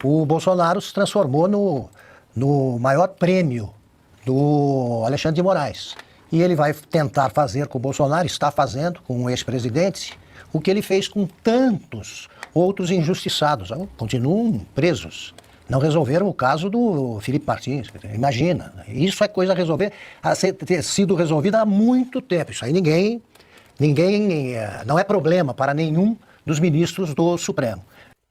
o Bolsonaro se transformou no maior prêmio do Alexandre de Moraes. E ele vai tentar fazer com o Bolsonaro, está fazendo com o ex-presidente, o que ele fez com tantos outros injustiçados. Continuam presos. Não resolveram o caso do Felipe Martins. Imagina, isso é coisa a resolver, ter sido resolvida há muito tempo. Isso aí ninguém, não é problema para nenhum dos ministros do Supremo.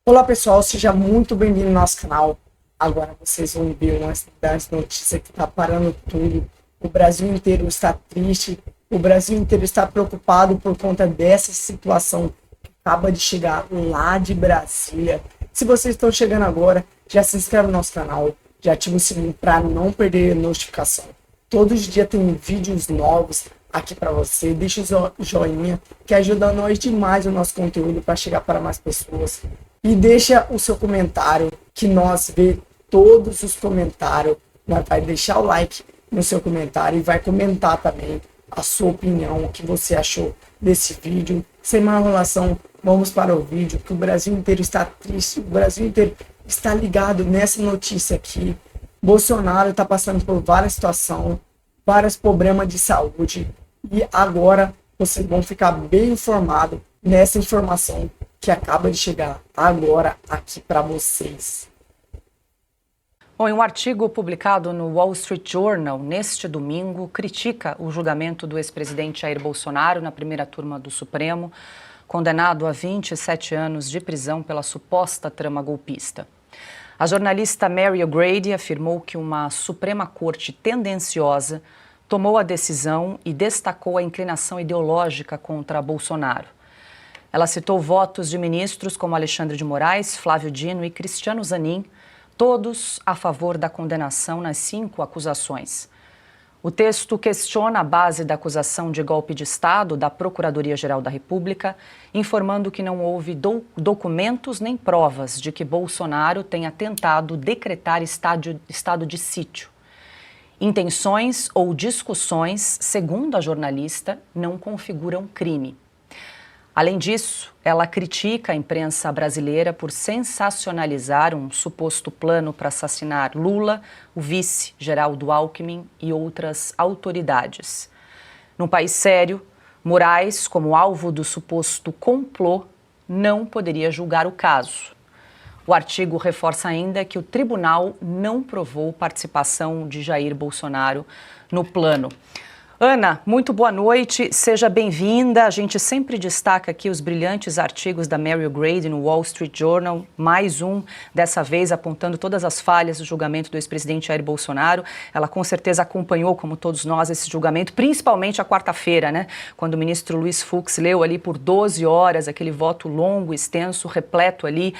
Olá pessoal, seja muito bem-vindo ao nosso canal. Agora vocês vão ver uma das notícias que está parando tudo. O Brasil inteiro está triste, o Brasil inteiro está preocupado por conta dessa situação que acaba de chegar lá de Brasília. Se vocês estão chegando agora, já se inscreve no nosso canal, já ativa o sininho para não perder a notificação. Todos os dias tem vídeos novos aqui para você. Deixa o joinha, que ajuda nós demais o nosso conteúdo para chegar para mais pessoas. E deixa o seu comentário, que nós vê todos os comentários. Nós vai deixar o like no seu comentário e vai comentar também a sua opinião, o que você achou desse vídeo. Sem mais enrolação, vamos para o vídeo, que o Brasil inteiro está triste, o Brasil inteiro está ligado nessa notícia aqui. Bolsonaro está passando por várias situações, vários problemas de saúde, e agora vocês vão ficar bem informados nessa informação que acaba de chegar agora aqui para vocês. Bom, em um artigo publicado no Wall Street Journal neste domingo, critica o julgamento do ex-presidente Jair Bolsonaro na primeira turma do Supremo, condenado a 27 anos de prisão pela suposta trama golpista. A jornalista Mary O'Grady afirmou que uma Suprema Corte tendenciosa tomou a decisão e destacou a inclinação ideológica contra Bolsonaro. Ela citou votos de ministros como Alexandre de Moraes, Flávio Dino e Cristiano Zanin, todos a favor da condenação nas 5 acusações. O texto questiona a base da acusação de golpe de Estado da Procuradoria-Geral da República, informando que não houve documentos nem provas de que Bolsonaro tenha tentado decretar estado de sítio. Intenções ou discussões, segundo a jornalista, não configuram crime. Além disso, ela critica a imprensa brasileira por sensacionalizar um suposto plano para assassinar Lula, o vice Geraldo Alckmin e outras autoridades. Num país sério, Moraes, como alvo do suposto complô, não poderia julgar o caso. O artigo reforça ainda que o tribunal não provou participação de Jair Bolsonaro no plano. Ana, muito boa noite, seja bem-vinda. A gente sempre destaca aqui os brilhantes artigos da Mary O'Grady no Wall Street Journal, mais um, dessa vez apontando todas as falhas do julgamento do ex-presidente Jair Bolsonaro. Ela com certeza acompanhou, como todos nós, esse julgamento, principalmente a quarta-feira, né? Quando o ministro Luiz Fux leu ali por 12 horas aquele voto longo, extenso, repleto ali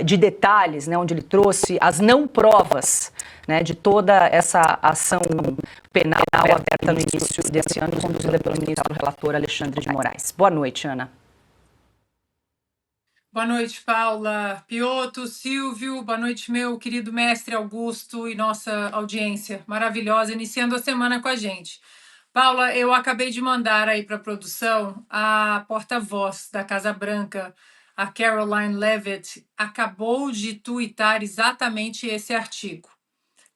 de detalhes, né? Onde ele trouxe as não provas, né, de toda essa ação penal aberta no início desse ano, conduzida pelo ministro relator Alexandre de Moraes. Boa noite, Ana. Boa noite, Paula, Piotr, Silvio, boa noite, meu querido mestre Augusto e nossa audiência maravilhosa, iniciando a semana com a gente. Paula, eu acabei de mandar aí para a produção a porta-voz da Casa Branca, a Caroline Leavitt, acabou de tuitar exatamente esse artigo.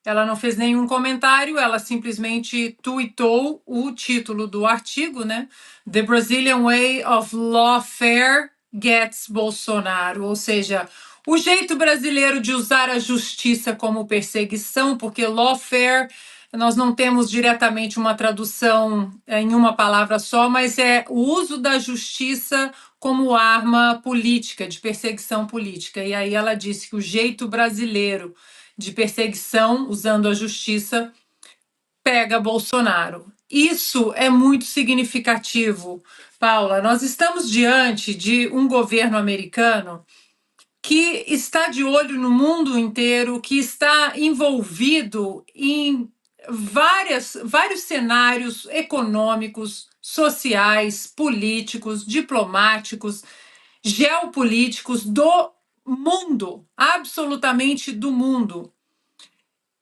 Ela não fez nenhum comentário, ela simplesmente tuitou o título do artigo, né? The Brazilian Way of Lawfare Gets Bolsonaro, ou seja, o jeito brasileiro de usar a justiça como perseguição, porque lawfare, nós não temos diretamente uma tradução em uma palavra só, mas é o uso da justiça como arma política, de perseguição política. E aí ela disse que o jeito brasileiro de perseguição, usando a justiça, pega Bolsonaro. Isso é muito significativo, Paula. Nós estamos diante de um governo americano que está de olho no mundo inteiro, que está envolvido em vários cenários econômicos, sociais, políticos, diplomáticos, geopolíticos do mundo, absolutamente do mundo.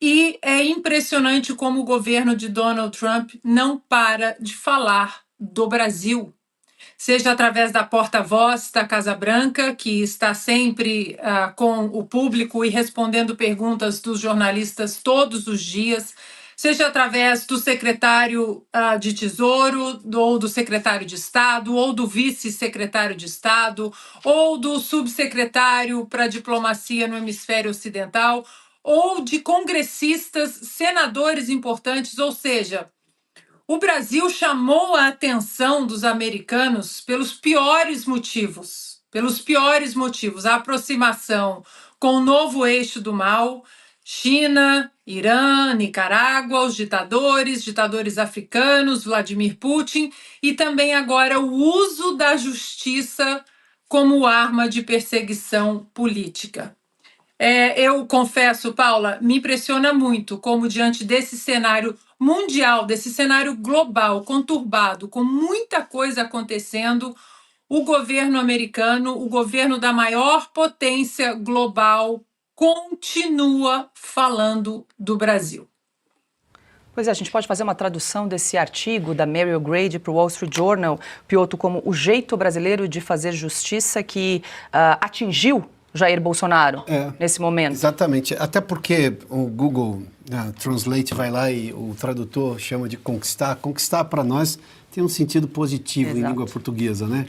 E é impressionante como o governo de Donald Trump não para de falar do Brasil. seja através da porta-voz da Casa Branca, que está sempre com o público e respondendo perguntas dos jornalistas todos os dias, seja através do secretário de Tesouro, ou do secretário de Estado, ou do vice-secretário de Estado, ou do subsecretário para a diplomacia no hemisfério ocidental, ou de congressistas, senadores importantes, ou seja, o Brasil chamou a atenção dos americanos pelos piores motivos. Pelos piores motivos. A aproximação com o novo eixo do mal, China, Irã, Nicarágua, os ditadores africanos, Vladimir Putin, e também agora o uso da justiça como arma de perseguição política. Eu confesso, Paula, me impressiona muito como, diante desse cenário mundial, desse cenário global, conturbado, com muita coisa acontecendo, o governo americano, o governo da maior potência global, continua falando do Brasil. Pois é, a gente pode fazer uma tradução desse artigo da Mary O'Grady para o Wall Street Journal, Piotr, como o jeito brasileiro de fazer justiça que atingiu Jair Bolsonaro nesse momento. Exatamente, até porque o Google Translate vai lá e o tradutor chama de conquistar. Conquistar para nós tem um sentido positivo em língua portuguesa, né?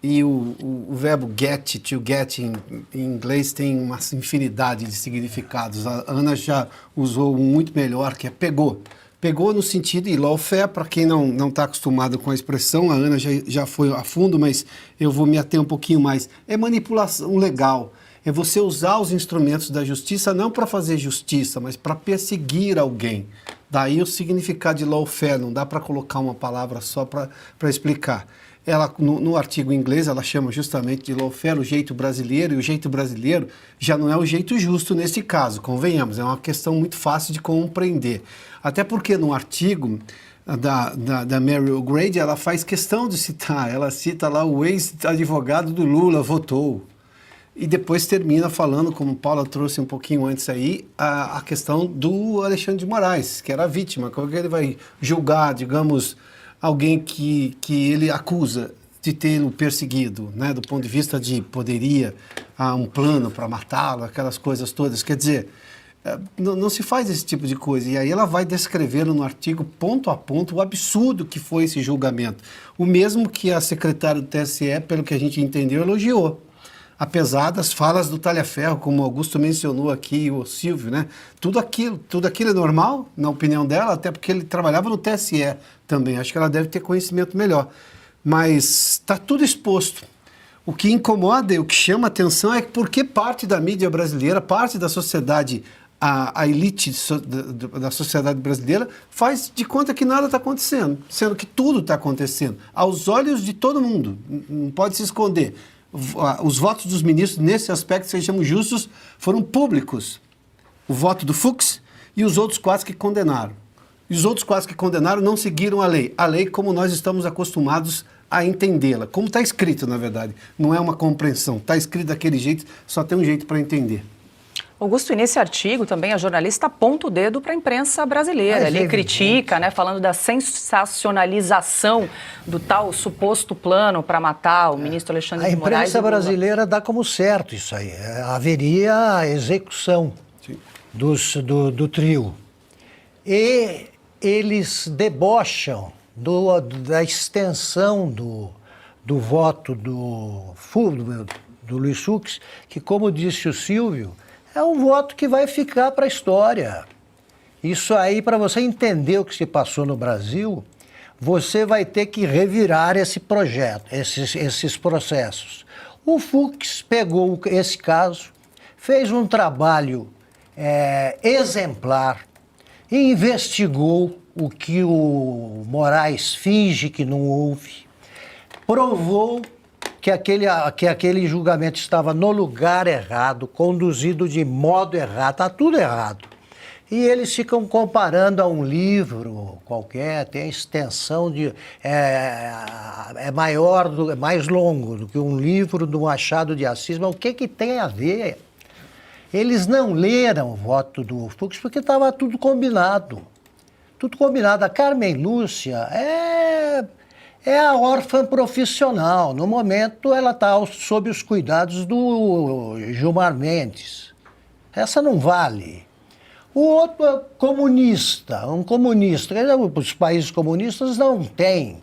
E o verbo get, to get em inglês tem uma infinidade de significados. A Ana já usou um muito melhor, que é pegou. Pegou no sentido, e lawfare, para quem não está acostumado com a expressão, a Ana já foi a fundo, mas eu vou me ater um pouquinho mais. É manipulação legal. É você usar os instrumentos da justiça não para fazer justiça, mas para perseguir alguém. Daí o significado de lawfare, não dá para colocar uma palavra só para explicar. Ela, no artigo em inglês, ela chama justamente de lawfare o jeito brasileiro, e o jeito brasileiro já não é o jeito justo nesse caso, convenhamos, é uma questão muito fácil de compreender. Até porque no artigo da Mary O'Grady, ela faz questão de citar, ela cita lá o ex-advogado do Lula, votou. E depois termina falando, como Paula trouxe um pouquinho antes aí, a questão do Alexandre de Moraes, que era a vítima. Como que ele vai julgar, digamos, alguém que ele acusa de tê-lo perseguido, né, do ponto de vista de poderia, um plano para matá-lo, aquelas coisas todas. Quer dizer, não se faz esse tipo de coisa. E aí ela vai descrevendo no artigo, ponto a ponto, o absurdo que foi esse julgamento. O mesmo que a secretária do TSE, pelo que a gente entendeu, elogiou. Apesar das falas do talha-ferro, como o Augusto mencionou aqui, o Silvio, né? Tudo aquilo é normal, na opinião dela, até porque ele trabalhava no TSE também. Acho que ela deve ter conhecimento melhor. Mas está tudo exposto. O que incomoda e o que chama atenção é porque parte da mídia brasileira, parte da sociedade, a elite da sociedade brasileira, faz de conta que nada está acontecendo, sendo que tudo está acontecendo, aos olhos de todo mundo, não pode se esconder. Os votos dos ministros, nesse aspecto, sejamos justos, foram públicos. O voto do Fux e os outros 4 que condenaram. E os outros 4 que condenaram não seguiram a lei. A lei como nós estamos acostumados a entendê-la. Como está escrito, na verdade. Não é uma compreensão. Está escrito daquele jeito, só tem um jeito para entender. Augusto, e nesse artigo também a jornalista aponta o dedo para a imprensa brasileira. Ele critica, né, falando da sensacionalização do tal suposto plano para matar o ministro Alexandre de Moraes. A imprensa brasileira dá como certo isso aí. Haveria a execução do trio. E eles debocham da extensão do voto do Luiz Fux, que, como disse o Silvio, é um voto que vai ficar para a história. Isso aí, para você entender o que se passou no Brasil, você vai ter que revirar esse projeto, esses processos. O Fux pegou esse caso, fez um trabalho exemplar, investigou o que o Moraes finge que não houve, provou que aquele julgamento estava no lugar errado, conduzido de modo errado, está tudo errado. E eles ficam comparando a um livro qualquer, tem a extensão mais longo do que um livro do Machado de Assis, mas o que tem a ver? Eles não leram o voto do Fux porque estava tudo combinado. Tudo combinado. A Carmen Lúcia é a órfã profissional. No momento, ela está sob os cuidados do Gilmar Mendes. Essa não vale. O outro é comunista, um comunista. Os países comunistas não têm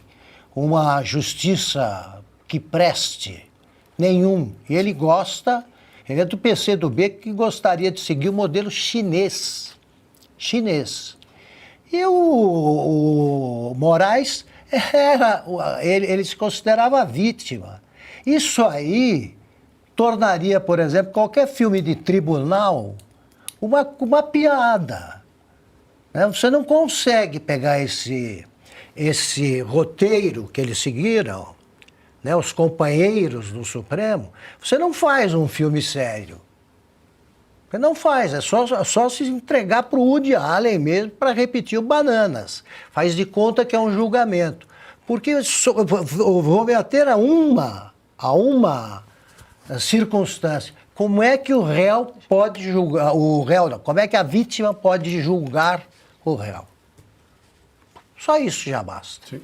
uma justiça que preste, nenhum. E ele gosta, ele é do PCdoB, que gostaria de seguir o modelo chinês. E o Moraes ele se considerava vítima. Isso aí tornaria, por exemplo, qualquer filme de tribunal uma piada. Né? Você não consegue pegar esse roteiro que eles seguiram, né? Os companheiros do Supremo, você não faz um filme sério. Você não faz, é só se entregar para o Woody Allen mesmo para repetir o Bananas. Faz de conta que é um julgamento. Porque vou me ater a uma circunstância. Como é que o réu pode julgar, como é que a vítima pode julgar o réu? Só isso já basta. Sim.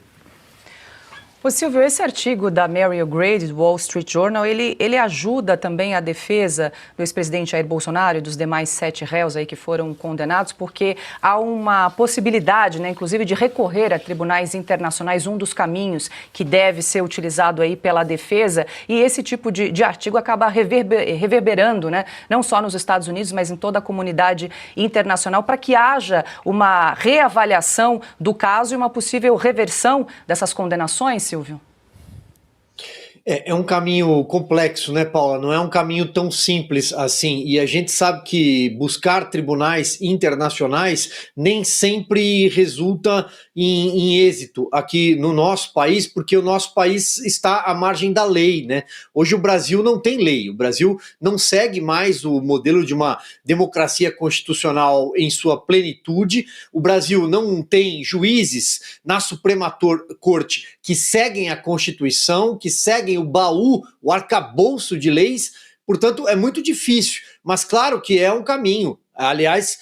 Ô Silvio, esse artigo da Mary O'Grady, do Wall Street Journal, ele ajuda também a defesa do ex-presidente Jair Bolsonaro e dos demais 7 réus aí que foram condenados, porque há uma possibilidade, né, inclusive, de recorrer a tribunais internacionais, um dos caminhos que deve ser utilizado aí pela defesa, e esse tipo de artigo acaba reverberando, né, não só nos Estados Unidos, mas em toda a comunidade internacional, para que haja uma reavaliação do caso e uma possível reversão dessas condenações, Silvio? É um caminho complexo, né, Paula? Não é um caminho tão simples assim. E a gente sabe que buscar tribunais internacionais nem sempre resulta em êxito aqui no nosso país, porque o nosso país está à margem da lei, né? Hoje o Brasil não tem lei. O Brasil não segue mais o modelo de uma democracia constitucional em sua plenitude. O Brasil não tem juízes na Suprema Corte que seguem a Constituição, que seguem o baú, o arcabouço de leis, portanto é muito difícil, mas claro que é um caminho. Aliás,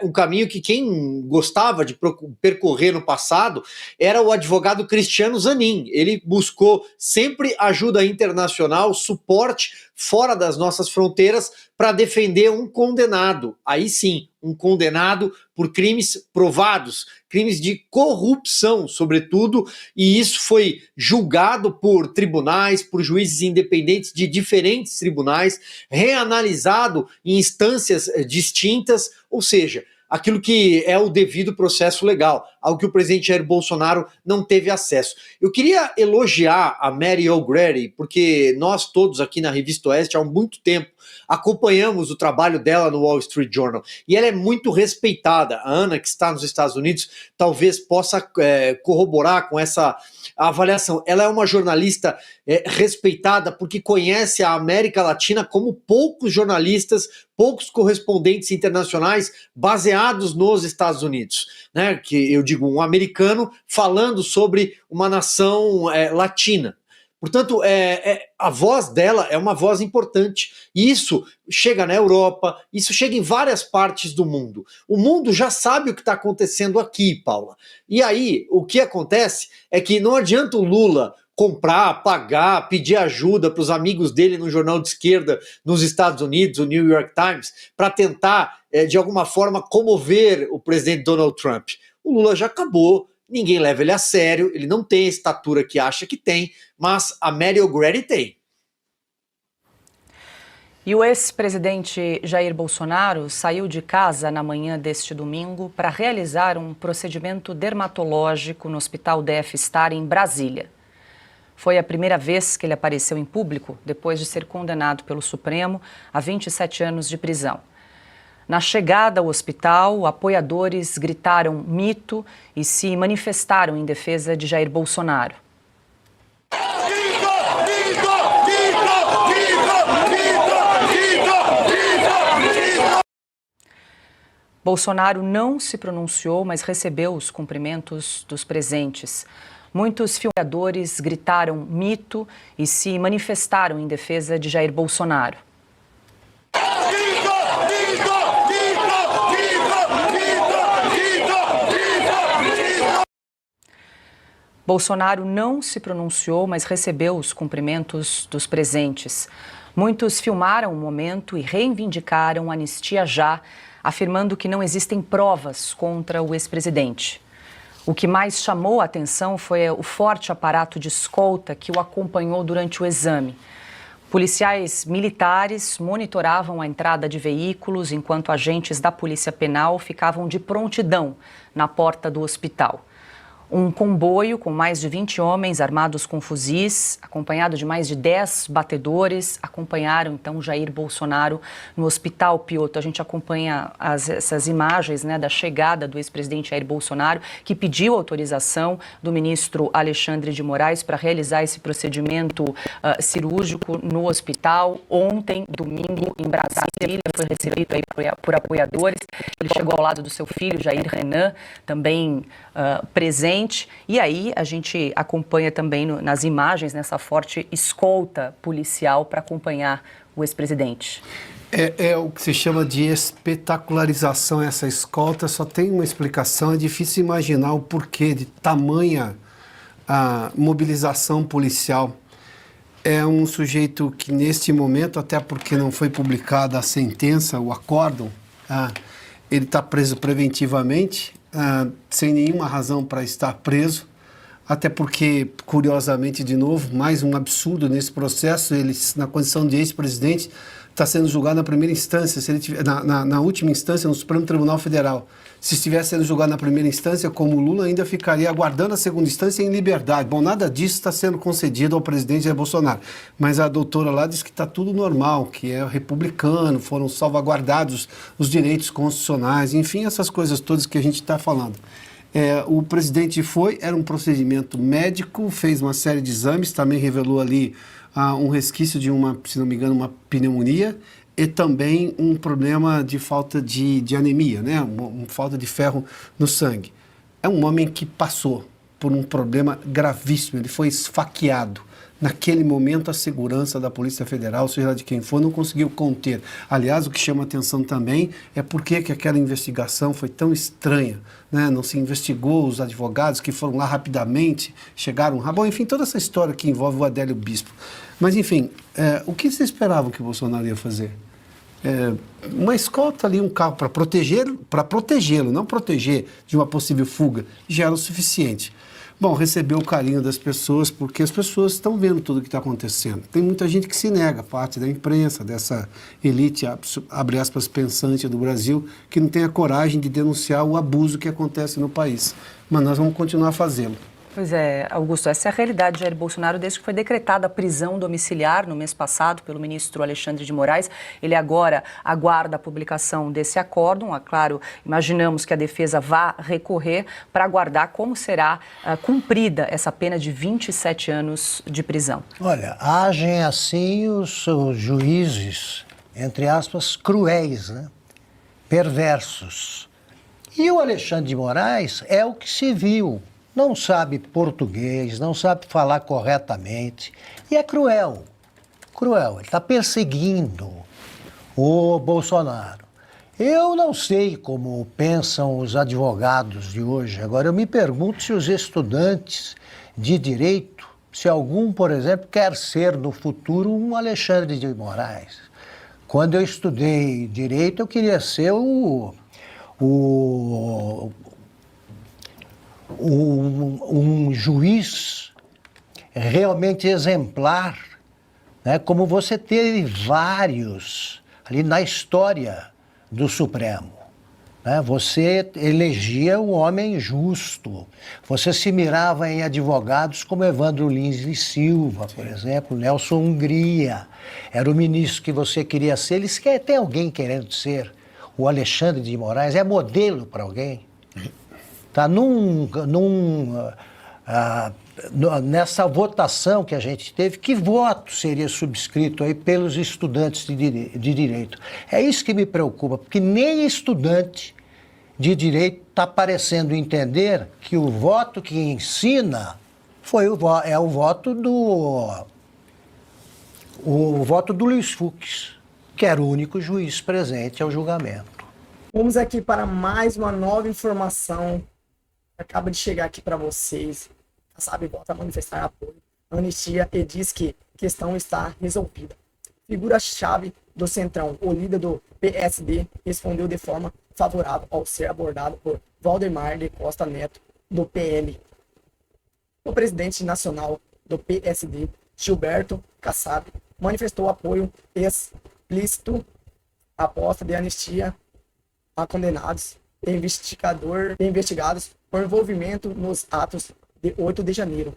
um caminho que quem gostava de percorrer no passado era o advogado Cristiano Zanin. Ele buscou sempre ajuda internacional, suporte fora das nossas fronteiras para defender um condenado. Aí sim, um condenado por crimes provados, crimes de corrupção, sobretudo, e isso foi julgado por tribunais, por juízes independentes de diferentes tribunais, reanalisado em instâncias distintas, ou seja, aquilo que é o devido processo legal, ao que o presidente Jair Bolsonaro não teve acesso. Eu queria elogiar a Mary O'Grady, porque nós todos aqui na Revista Oeste há muito tempo acompanhamos o trabalho dela no Wall Street Journal, e ela é muito respeitada. A Ana, que está nos Estados Unidos, talvez possa corroborar com essa avaliação. Ela é uma jornalista respeitada porque conhece a América Latina como poucos jornalistas, poucos correspondentes internacionais baseados nos Estados Unidos, né? Que eu digo, um americano falando sobre uma nação latina. Portanto, a voz dela é uma voz importante. E isso chega na Europa, isso chega em várias partes do mundo. O mundo já sabe o que está acontecendo aqui, Paula. E aí, o que acontece é que não adianta o Lula comprar, pagar, pedir ajuda para os amigos dele no jornal de esquerda nos Estados Unidos, o New York Times, para tentar, de alguma forma, comover o presidente Donald Trump. O Lula já acabou. Ninguém leva ele a sério, ele não tem a estatura que acha que tem, mas a Mary O'Grady tem. E o ex-presidente Jair Bolsonaro saiu de casa na manhã deste domingo para realizar um procedimento dermatológico no Hospital DF Star em Brasília. Foi a primeira vez que ele apareceu em público depois de ser condenado pelo Supremo a 27 anos de prisão. Na chegada ao hospital, apoiadores gritaram mito e se manifestaram em defesa de Jair Bolsonaro. Bolsonaro não se pronunciou, mas recebeu os cumprimentos dos presentes. Muitos filmadores gritaram mito e se manifestaram em defesa de Jair Bolsonaro. Bolsonaro não se pronunciou, mas recebeu os cumprimentos dos presentes. Muitos filmaram o momento e reivindicaram anistia já, afirmando que não existem provas contra o ex-presidente. O que mais chamou a atenção foi o forte aparato de escolta que o acompanhou durante o exame. Policiais militares monitoravam a entrada de veículos, enquanto agentes da Polícia Penal ficavam de prontidão na porta do hospital. Um comboio com mais de 20 homens armados com fuzis, acompanhado de mais de 10 batedores, acompanharam então Jair Bolsonaro no Hospital Pioto. A gente acompanha essas imagens, né, da chegada do ex-presidente Jair Bolsonaro, que pediu autorização do ministro Alexandre de Moraes para realizar esse procedimento cirúrgico no hospital. Ontem, domingo, em Brasília, foi recebido aí por apoiadores. Ele chegou ao lado do seu filho, Jair Renan, também presente. E aí a gente acompanha também nas imagens, nessa forte escolta policial para acompanhar o ex-presidente. É o que se chama de espetacularização, essa escolta. Só tem uma explicação, é difícil imaginar o porquê de tamanha mobilização policial. É um sujeito que neste momento, até porque não foi publicada a sentença, o acórdão, ele está preso preventivamente, sem nenhuma razão para estar preso, até porque, curiosamente, de novo, mais um absurdo nesse processo, ele, na condição de ex-presidente, está sendo julgado na primeira instância, se ele tiver, na última instância, no Supremo Tribunal Federal. Se estivesse sendo julgado na primeira instância, como o Lula, ainda ficaria aguardando a segunda instância em liberdade. Bom, nada disso está sendo concedido ao presidente Jair Bolsonaro. Mas a doutora lá diz que está tudo normal, que é republicano, foram salvaguardados os direitos constitucionais, enfim, essas coisas todas que a gente está falando. O presidente era um procedimento médico, fez uma série de exames, também revelou ali um resquício de se não me engano, uma pneumonia, e também um problema de falta de anemia, né? Uma falta de ferro no sangue. É um homem que passou por um problema gravíssimo, ele foi esfaqueado. Naquele momento, a segurança da Polícia Federal, seja lá de quem for, não conseguiu conter. Aliás, o que chama atenção também é por que aquela investigação foi tão estranha, né? Não se investigou os advogados que foram lá rapidamente, chegaram... Bom, enfim, toda essa história que envolve o Adélio Bispo. Mas, enfim, o que vocês esperavam que o Bolsonaro ia fazer? Uma escolta ali, um carro para protegê-lo, não proteger de uma possível fuga, já era o suficiente. Bom, recebeu o carinho das pessoas, porque as pessoas estão vendo tudo o que está acontecendo. Tem muita gente que se nega, parte da imprensa, dessa elite, abre aspas, pensante do Brasil, que não tem a coragem de denunciar o abuso que acontece no país. Mas nós vamos continuar a fazê-lo. Pois é, Augusto, essa é a realidade de Jair Bolsonaro desde que foi decretada a prisão domiciliar no mês passado pelo ministro Alexandre de Moraes. Ele agora aguarda a publicação desse acórdão. Claro, imaginamos que a defesa vá recorrer para aguardar como será cumprida essa pena de 27 anos de prisão. Olha, agem assim os juízes, entre aspas, cruéis, né? Perversos. E o Alexandre de Moraes é o que se viu. Não sabe português, não sabe falar corretamente e é cruel. Cruel, ele está perseguindo o Bolsonaro. Eu não sei como pensam os advogados de hoje. Agora, eu me pergunto se os estudantes de direito, se algum, por exemplo, quer ser no futuro um Alexandre de Moraes. Quando eu estudei direito, eu queria ser um juiz realmente exemplar, né? Como você teve vários ali na história do Supremo, né? Você elegia um homem justo, você se mirava em advogados como Evandro Lins e Silva, por exemplo, Nelson Hungria, era o ministro que você queria ser. Eles tem alguém querendo ser o Alexandre de Moraes? É modelo para alguém? Tá nessa votação que a gente teve, que voto seria subscrito aí pelos estudantes de direito? É isso que me preocupa, porque nem estudante de direito está parecendo entender que o voto que ensina é o voto do Luiz Fux, que era o único juiz presente ao julgamento. Vamos aqui para mais uma nova informação. Acaba de chegar aqui para vocês. Kassab volta a manifestar apoio à anistia e diz que a questão está resolvida. Figura-chave do Centrão, o líder do PSD, respondeu de forma favorável ao ser abordado por Valdemar de Costa Neto, do PL. O presidente nacional do PSD, Gilberto Kassab, manifestou apoio explícito à proposta de anistia a condenados e investigados por envolvimento nos atos de 8 de janeiro.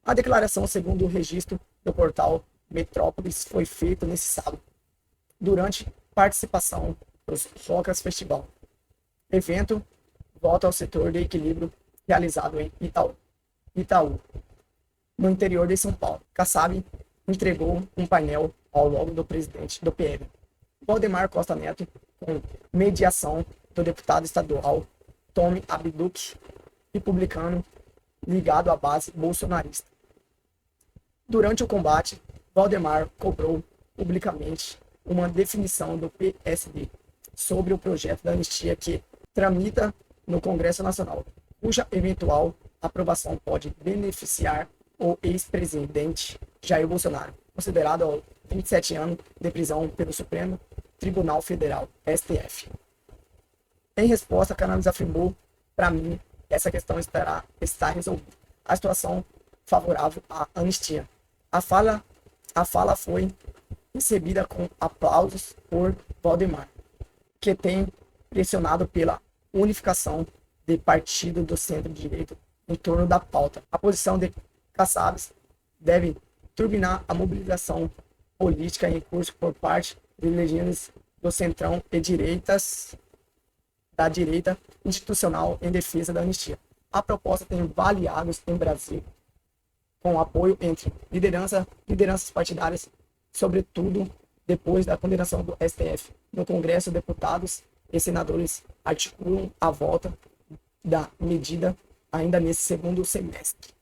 A declaração, segundo o registro do portal Metrópolis, foi feita nesse sábado, durante participação dos Rocas Festival. Evento volta ao setor de equilíbrio realizado em Itaú, no interior de São Paulo. Kassab entregou um painel ao lado do presidente do PL, Valdemar Costa Neto, com mediação do deputado estadual Tomi Abduk, republicano ligado à base bolsonarista. Durante o combate, Valdemar cobrou publicamente uma definição do PSD sobre o projeto da anistia que tramita no Congresso Nacional, cuja eventual aprovação pode beneficiar o ex-presidente Jair Bolsonaro, considerado aos 27 anos de prisão pelo Supremo Tribunal Federal, STF. Em resposta, Cannabis afirmou: para mim, essa questão está resolvida. A situação favorável à anistia. A fala foi recebida com aplausos por Valdemar, que tem pressionado pela unificação de partido do centro-direita em torno da pauta. A posição de Kassab deve turbinar a mobilização política em curso por parte de legendas do centrão e da direita institucional em defesa da anistia. A proposta tem aliados em Brasil, com apoio entre lideranças partidárias, sobretudo depois da condenação do STF. No Congresso, deputados e senadores articulam a volta da medida ainda nesse segundo semestre.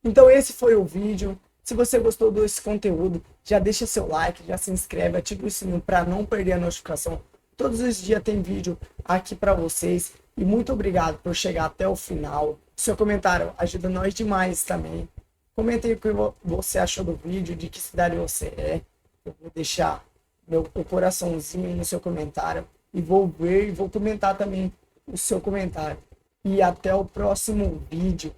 Então esse foi o vídeo. Se você gostou desse conteúdo, já deixa seu like, já se inscreve, ativa o sininho para não perder a notificação. Todos os dias tem vídeo aqui para vocês. E muito obrigado por chegar até o final. Seu comentário ajuda nós demais também. Comente aí o que você achou do vídeo, de que cidade você é. Eu vou deixar o coraçãozinho no seu comentário. E vou ver e vou comentar também o seu comentário. E até o próximo vídeo.